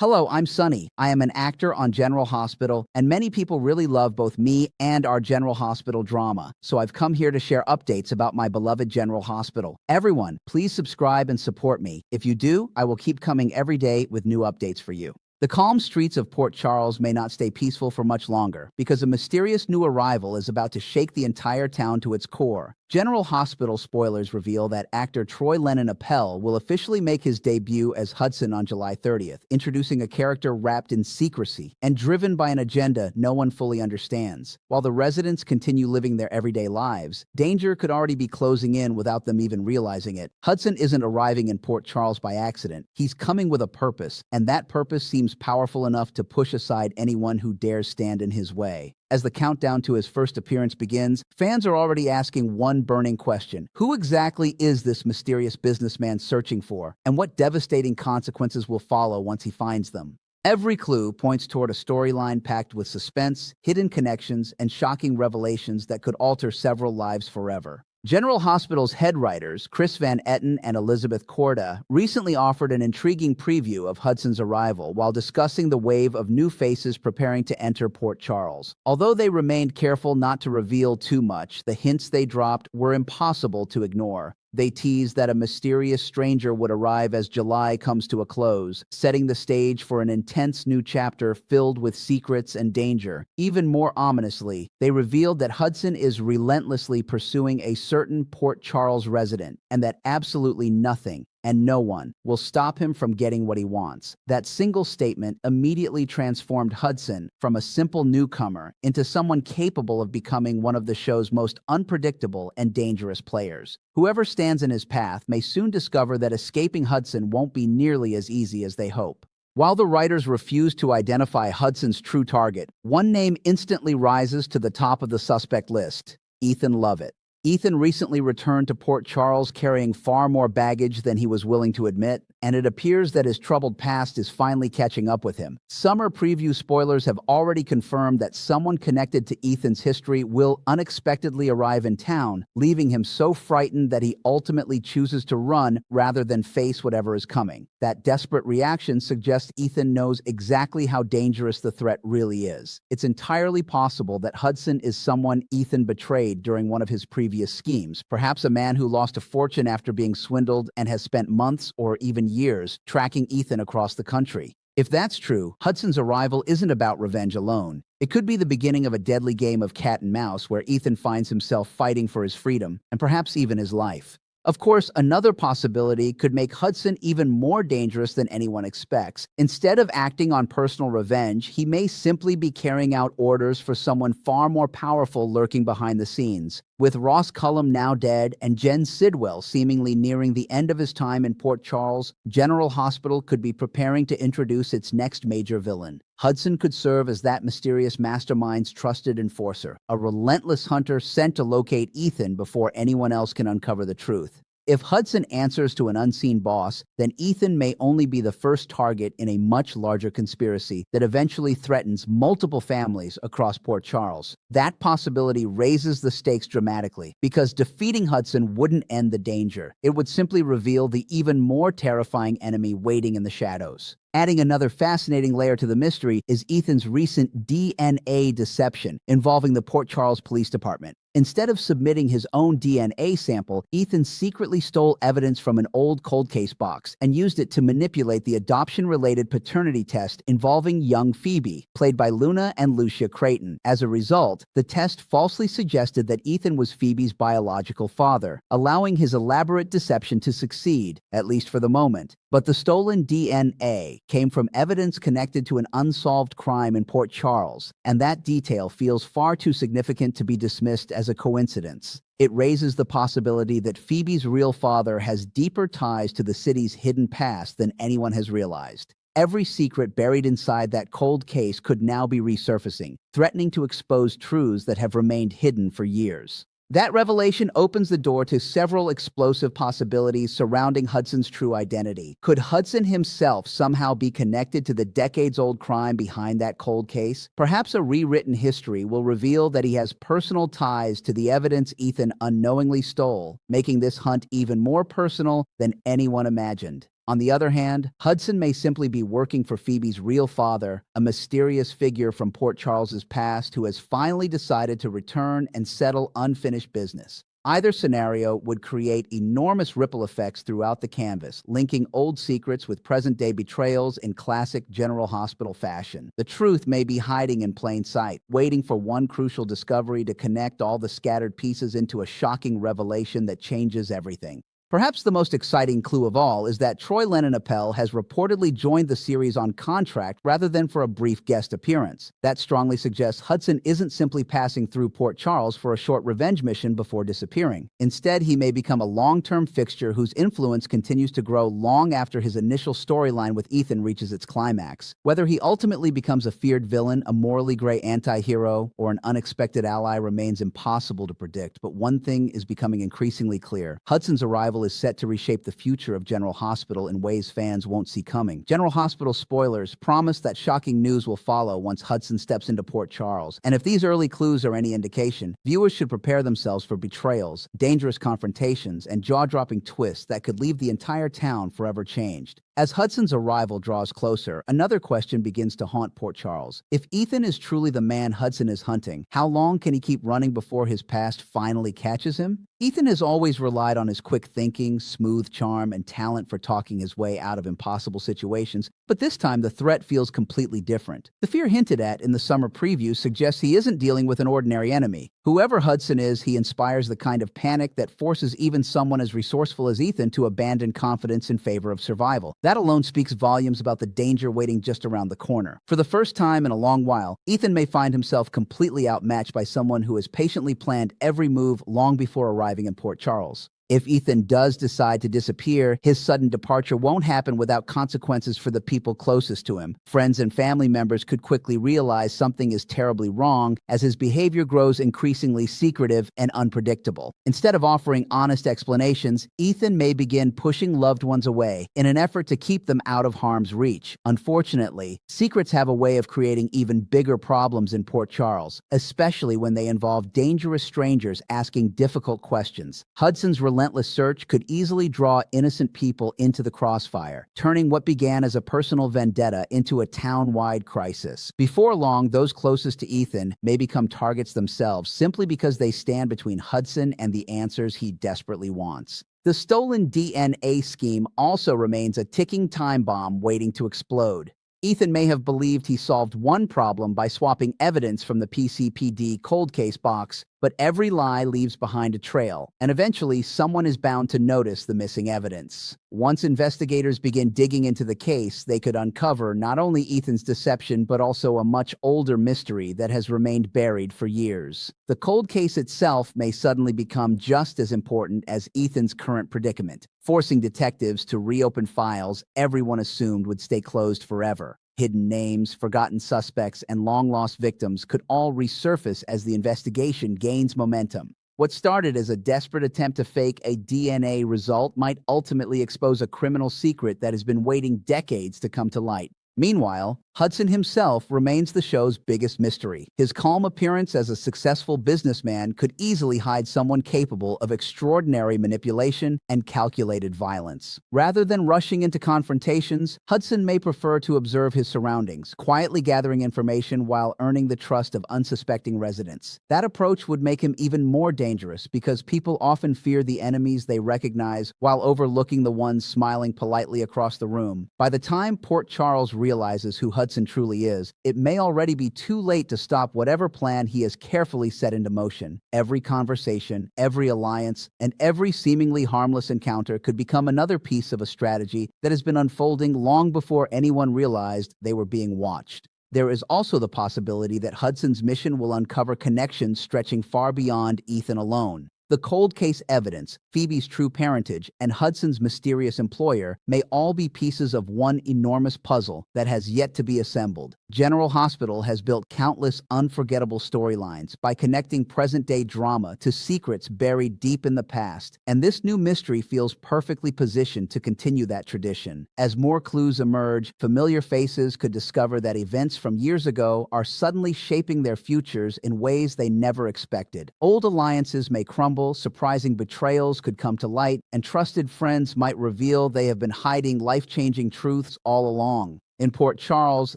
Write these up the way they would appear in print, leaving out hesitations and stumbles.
Hello, I'm Sunny. I am an actor on General Hospital, and many people really love both me and our General Hospital drama. So I've come here to share updates about my beloved General Hospital. Everyone, please subscribe and support me. If you do, I will keep coming every day with new updates for you. The calm streets of Port Charles may not stay peaceful for much longer because a mysterious new arrival is about to shake the entire town to its core. General Hospital spoilers reveal that actor Troy Lennon Appel will officially make his debut as Hudson on July 30th, introducing a character wrapped in secrecy and driven by an agenda no one fully understands. While the residents continue living their everyday lives, danger could already be closing in without them even realizing it. Hudson isn't arriving in Port Charles by accident. He's coming with a purpose, and that purpose seems powerful enough to push aside anyone who dares stand in his way. As the countdown to his first appearance begins, fans are already asking one burning question. Who exactly is this mysterious businessman searching for, and what devastating consequences will follow once he finds them? Every clue points toward a storyline packed with suspense, hidden connections, and shocking revelations that could alter several lives forever. General Hospital's head writers, Chris Van Etten and Elizabeth Korda, recently offered an intriguing preview of Hudson's arrival while discussing the wave of new faces preparing to enter Port Charles. Although they remained careful not to reveal too much, the hints they dropped were impossible to ignore. They teased that a mysterious stranger would arrive as July comes to a close, setting the stage for an intense new chapter filled with secrets and danger. Even more ominously, they revealed that Hudson is relentlessly pursuing a certain Port Charles resident, and that absolutely nothing and no one will stop him from getting what he wants. That single statement immediately transformed Hudson from a simple newcomer into someone capable of becoming one of the show's most unpredictable and dangerous players. Whoever stands in his path may soon discover that escaping Hudson won't be nearly as easy as they hope. While the writers refuse to identify Hudson's true target, one name instantly rises to the top of the suspect list: Ethan Lovett. Ethan recently returned to Port Charles carrying far more baggage than he was willing to admit, and it appears that his troubled past is finally catching up with him. Summer preview spoilers have already confirmed that someone connected to Ethan's history will unexpectedly arrive in town, leaving him so frightened that he ultimately chooses to run rather than face whatever is coming. That desperate reaction suggests Ethan knows exactly how dangerous the threat really is. It's entirely possible that Hudson is someone Ethan betrayed during one of his previous schemes, perhaps a man who lost a fortune after being swindled and has spent months or even years tracking Ethan across the country. If that's true, Hudson's arrival isn't about revenge alone. It could be the beginning of a deadly game of cat and mouse where Ethan finds himself fighting for his freedom and perhaps even his life. Of course, another possibility could make Hudson even more dangerous than anyone expects. Instead of acting on personal revenge, he may simply be carrying out orders for someone far more powerful lurking behind the scenes. With Ross Cullum now dead and Jen Sidwell seemingly nearing the end of his time in Port Charles, General Hospital could be preparing to introduce its next major villain. Hudson could serve as that mysterious mastermind's trusted enforcer, a relentless hunter sent to locate Ethan before anyone else can uncover the truth. If Hudson answers to an unseen boss, then Ethan may only be the first target in a much larger conspiracy that eventually threatens multiple families across Port Charles. That possibility raises the stakes dramatically, because defeating Hudson wouldn't end the danger. It would simply reveal the even more terrifying enemy waiting in the shadows. Adding another fascinating layer to the mystery is Ethan's recent DNA deception involving the Port Charles Police Department. Instead of submitting his own DNA sample, Ethan secretly stole evidence from an old cold case box and used it to manipulate the adoption-related paternity test involving young Phoebe, played by Luna and Lucia Creighton. As a result, the test falsely suggested that Ethan was Phoebe's biological father, allowing his elaborate deception to succeed, at least for the moment. But the stolen DNA came from evidence connected to an unsolved crime in Port Charles, and that detail feels far too significant to be dismissed as a coincidence. It raises the possibility that Phoebe's real father has deeper ties to the city's hidden past than anyone has realized. Every secret buried inside that cold case could now be resurfacing, threatening to expose truths that have remained hidden for years. That revelation opens the door to several explosive possibilities surrounding Hudson's true identity. Could Hudson himself somehow be connected to the decades-old crime behind that cold case? Perhaps a rewritten history will reveal that he has personal ties to the evidence Ethan unknowingly stole, making this hunt even more personal than anyone imagined. On the other hand, Hudson may simply be working for Phoebe's real father, a mysterious figure from Port Charles's past who has finally decided to return and settle unfinished business. Either scenario would create enormous ripple effects throughout the canvas, linking old secrets with present-day betrayals in classic General Hospital fashion. The truth may be hiding in plain sight, waiting for one crucial discovery to connect all the scattered pieces into a shocking revelation that changes everything. Perhaps the most exciting clue of all is that Troy Lennon-Appel has reportedly joined the series on contract rather than for a brief guest appearance. That strongly suggests Hudson isn't simply passing through Port Charles for a short revenge mission before disappearing. Instead, he may become a long-term fixture whose influence continues to grow long after his initial storyline with Ethan reaches its climax. Whether he ultimately becomes a feared villain, a morally gray anti-hero, or an unexpected ally remains impossible to predict, but one thing is becoming increasingly clear. Hudson's arrival is set to reshape the future of General Hospital in ways fans won't see coming. General Hospital spoilers promise that shocking news will follow once Hudson steps into Port Charles. And if these early clues are any indication, viewers should prepare themselves for betrayals, dangerous confrontations, and jaw-dropping twists that could leave the entire town forever changed. As Hudson's arrival draws closer, another question begins to haunt Port Charles. If Ethan is truly the man Hudson is hunting, how long can he keep running before his past finally catches him? Ethan has always relied on his quick thinking, smooth charm, and talent for talking his way out of impossible situations, but this time the threat feels completely different. The fear hinted at in the summer preview suggests he isn't dealing with an ordinary enemy. Whoever Hudson is, he inspires the kind of panic that forces even someone as resourceful as Ethan to abandon confidence in favor of survival. That alone speaks volumes about the danger waiting just around the corner. For the first time in a long while, Ethan may find himself completely outmatched by someone who has patiently planned every move long before arriving in Port Charles. If Ethan does decide to disappear, his sudden departure won't happen without consequences for the people closest to him. Friends and family members could quickly realize something is terribly wrong as his behavior grows increasingly secretive and unpredictable. Instead of offering honest explanations, Ethan may begin pushing loved ones away in an effort to keep them out of harm's reach. Unfortunately, secrets have a way of creating even bigger problems in Port Charles, especially when they involve dangerous strangers asking difficult questions. Hudson's relentless search could easily draw innocent people into the crossfire, turning what began as a personal vendetta into a town-wide crisis. Before long, those closest to Ethan may become targets themselves simply because they stand between Hudson and the answers he desperately wants. The stolen DNA scheme also remains a ticking time bomb waiting to explode. Ethan may have believed he solved one problem by swapping evidence from the PCPD cold case box, but every lie leaves behind a trail, and eventually someone is bound to notice the missing evidence. Once investigators begin digging into the case, they could uncover not only Ethan's deception but also a much older mystery that has remained buried for years. The cold case itself may suddenly become just as important as Ethan's current predicament, forcing detectives to reopen files everyone assumed would stay closed forever. Hidden names, forgotten suspects, and long-lost victims could all resurface as the investigation gains momentum. What started as a desperate attempt to fake a DNA result might ultimately expose a criminal secret that has been waiting decades to come to light. Meanwhile, Hudson himself remains the show's biggest mystery. His calm appearance as a successful businessman could easily hide someone capable of extraordinary manipulation and calculated violence. Rather than rushing into confrontations, Hudson may prefer to observe his surroundings, quietly gathering information while earning the trust of unsuspecting residents. That approach would make him even more dangerous because people often fear the enemies they recognize while overlooking the ones smiling politely across the room. By the time Port Charles realizes who Hudson truly is, it may already be too late to stop whatever plan he has carefully set into motion. Every conversation, every alliance, and every seemingly harmless encounter could become another piece of a strategy that has been unfolding long before anyone realized they were being watched. There is also the possibility that Hudson's mission will uncover connections stretching far beyond Ethan alone. The cold case evidence, Phoebe's true parentage, and Hudson's mysterious employer may all be pieces of one enormous puzzle that has yet to be assembled. General Hospital has built countless unforgettable storylines by connecting present-day drama to secrets buried deep in the past, and this new mystery feels perfectly positioned to continue that tradition. As more clues emerge, familiar faces could discover that events from years ago are suddenly shaping their futures in ways they never expected. Old alliances may crumble, surprising betrayals could come to light, and trusted friends might reveal they have been hiding life-changing truths all along. In Port Charles,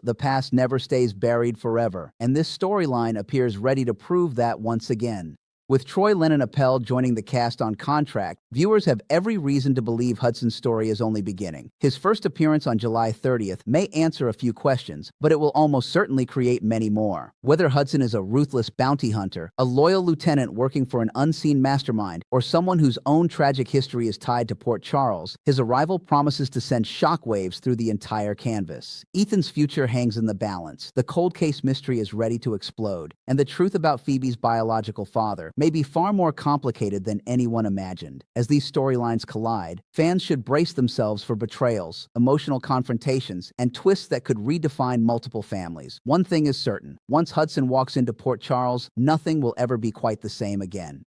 the past never stays buried forever, and this storyline appears ready to prove that once again. With Troy Lennon Appel joining the cast on contract, viewers have every reason to believe Hudson's story is only beginning. His first appearance on July 30th may answer a few questions, but it will almost certainly create many more. Whether Hudson is a ruthless bounty hunter, a loyal lieutenant working for an unseen mastermind, or someone whose own tragic history is tied to Port Charles, his arrival promises to send shockwaves through the entire canvas. Ethan's future hangs in the balance. The cold case mystery is ready to explode, and the truth about Phoebe's biological father may be far more complicated than anyone imagined. As these storylines collide, fans should brace themselves for betrayals, emotional confrontations, and twists that could redefine multiple families. One thing is certain: once Hudson walks into Port Charles, nothing will ever be quite the same again.